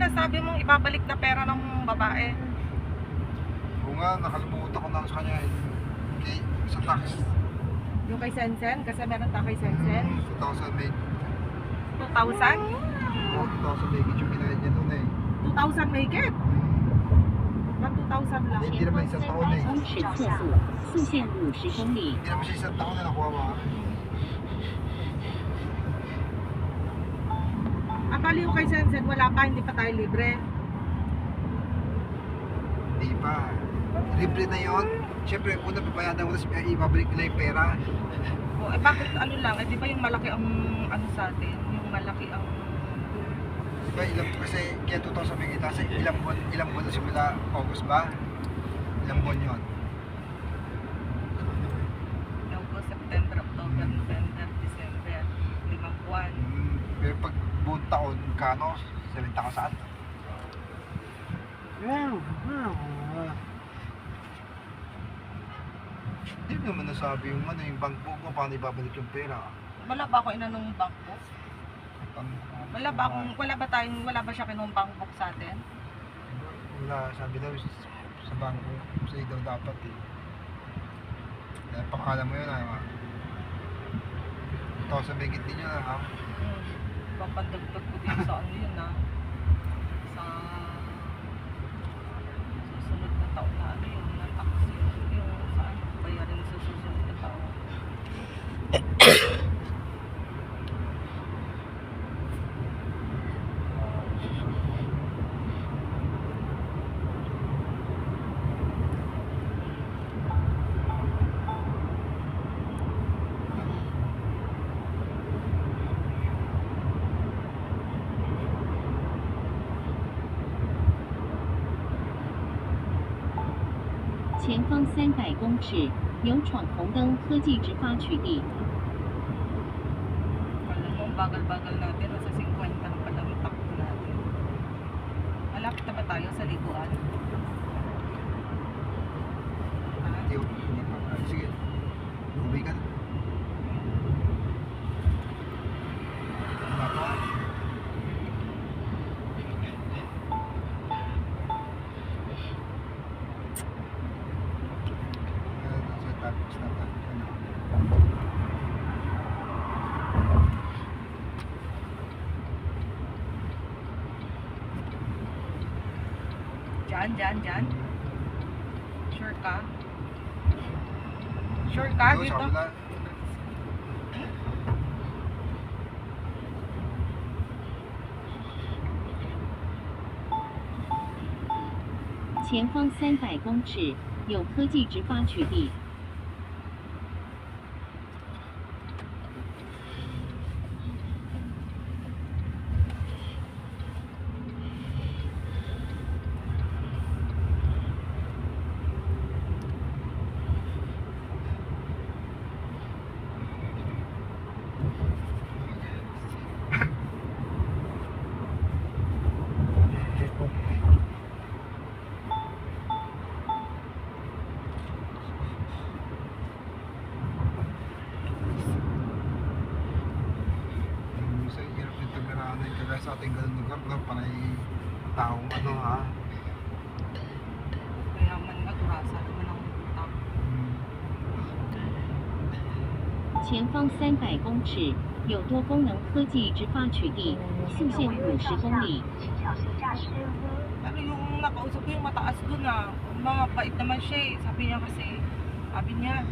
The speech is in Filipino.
sinasabi mong ibabalik na pera ng babae? Oo nga, nakalimutan ko na sa kanya eh. Okay, sa tax. Yung kay Sensen? Kasi meron tayo kay Sensen. 2,000 meg. 2,000? Oo, 2,000 meg yung binayad niya doon eh. 2,000 may get? Ba't 2,000 lang? Hindi naman isang taon eh. 公尺测速，速限50公里。 Hindi naman siya isang taon na nakuha mo. Akala yung kay Sensen, wala pa, hindi pa tayo libre. Hindi pa. Libre na yun. Siyempre, una papayadan mo na ibabalik nila yung pera. O, eh bakit ano lang, eh di ba yung malaki ang ano sa atin? Yung malaki ang... Diba, kasi kaya 2,000 meg ito. Kasi ilang buwan na simula August ba? Ilang buwan yun? August, September, October, November, December, 5 buwan. Pero pag buong taon, kano? 7,000? Hindi naman nasabi yung yung bank book mo, paano ibabalik yung pera. Wala ba ako inanong bank book? Wala ba siya kinong bank book sa atin? Wala, sabi daw sa bangko, sa'yo daw dapat eh. Dahil pangalan mo yun ha. Ito sa bigit din yun ha. Papandagdag ko din sa ano yun ha. Sa susunod na taon na ano yun, na tax yung sa ano, bayarin sa susunod na taon.前方300公尺，有闯红灯科技直发取缔。 Alam mo, bagal-bagal natin, nasa 50 na pala yung takbo natin. Malapit na ba tayo sa liguan? Ha? Hindi pa. Sige, uwi ka na. Wala pa. Tapos na tayo. Diyan. Sure ka? Sure ka Ayun, dito? sa kabila. 前方300公尺，有科技直发取缔。Sa hirap yung tagaraan kaya sa ating ganun lugar na panay taong ano ha. Kaya man magurasa naman ang utang. 前方300公尺，有多功能科技直发取缔，速限50公里。 Pero yung nakausap ko yung mataas dun ah, mga bait naman siya eh. Sabi niya,